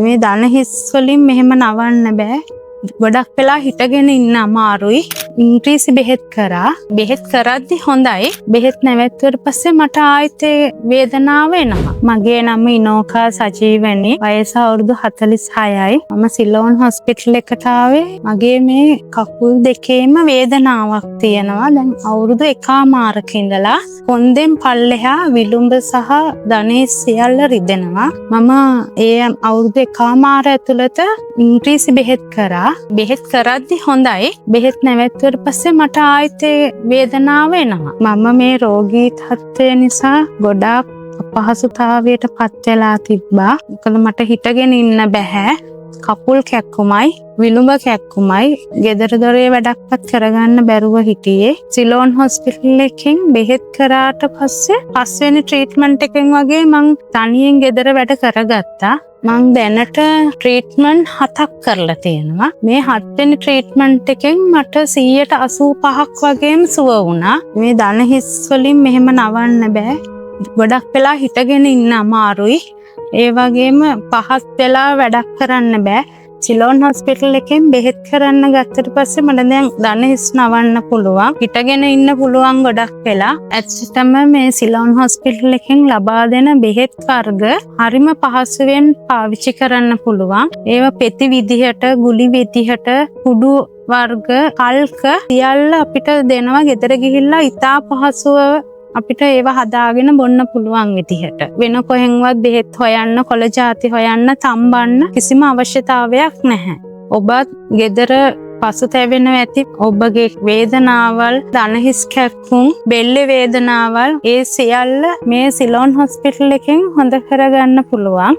මේ දන හිස් වලින් මෙහෙම නවන්න බෑ. ගොඩක් වෙලා හිටගෙන ඉන්න අමාරුයි. ඉංග්‍රීසි බෙහෙත් කරා. බෙහෙත් කරද්දි හොඳයි. බෙහෙත් නැවැත්තුවට පස්සේ මට ආයෙත් වේදනාව එනවා. මගේ නම ඉනෝකා සජීවනි. වයස අවුරුදු 46යි. මම සිලෝන් හොස්පිටල් එකට ආවේ. මගේ මේ කකුල් දෙකේම වේදනාවක් තියෙනවා. දැන් අවුරුදු 1මාරක ඉඳලා කොන්දෙන් පල්ලෙහා විලුඹ සහ දනේ සියල්ල රිදෙනවා. මම ඒ අවුරුදු 1මාර ඇතුළත ඉංග්‍රීසි බෙහෙත් කරා. බෙහෙත් කරද්දි හොඳයි. බෙහෙත් නැවැත්තුවට පස්සේ මට ආයෙත් වේදනාව එනවා. මම මේ රෝගී තත්ත්වය නිසා ගොඩාක් අපහසුතාවයට පත් වෙලා තිබ්බා. මොකද මට හිටගෙන ඉන්න බෑ. කකුල් කැක්කුමයි, විලුඹ කැක්කුමයි, ගෙදර දොරේ වැඩක්වත් කරගන්න බැරුව හිටියේ. සිලෝන් හොස්පිටල් එකෙන් බෙහෙත් කරාට පස්සේ පස්වෙනි ට්‍රීට්මන්ට් එකෙන් වගේ මං තනියෙන් ගෙදර වැඩ කරගත්තා. මං දැනට ට්‍රීට්මන්ට් 7ක් කරලා තියෙනවා. මේ 7 වෙනි ට්‍රීට්මන්ට් එකෙන් මට 85%ක් වගේම සුව වුණා. මේ දන හිස් වලින් මෙහෙම නවන්න බෑ. ගොඩක් වෙලා හිටගෙන ඉන්න අමාරුයි. ඒ වගේම පහත් වෙලා වැඩක් කරන්න බෑ. සිලෝන් හොස්පිටල් එකෙන් බෙහෙත් කරන්න ගත්තට පස්සේ මට දැන් දන හිස් නවන්න පුළුවන්. හිටගෙන ඉන්න පුළුවන් ගොඩක් වෙලා. ඇත්තටම මේ සිලෝන් හොස්පිටල් එකෙන් ලබා දෙන බෙහෙත් වර්ග හරිම පහසුවෙන් පාවිච්චි කරන්න පුළුවන්. ඒවා පෙති විදිහට, ගුලි විදිහට, කුඩු වර්ග, කල්ක සියල්ල අපිට දෙනවා. ගෙදර ගිහිල්ලා ඉතා පහසුව අපිට ඒවා හදාගෙන බොන්න පුළුවන් විදිහට. වෙන කොහෙන්වත් බෙහෙත් හොයන්න, කොළ ಜಾති හොයන්න, තම්බන්න කිසිම අවශ්‍යතාවයක් නැහැ. ඔබත් ගෙදර පසුතැවෙනවා ඇති. ඔබගේ වේදනාවල්, දන හිස් කැක්කුම්, බෙල්ල වේදනාවල් ඒ සියල්ල මේ සිලෝන් හොස්පිටල් එකෙන් හොඳ කරගන්න පුළුවන්.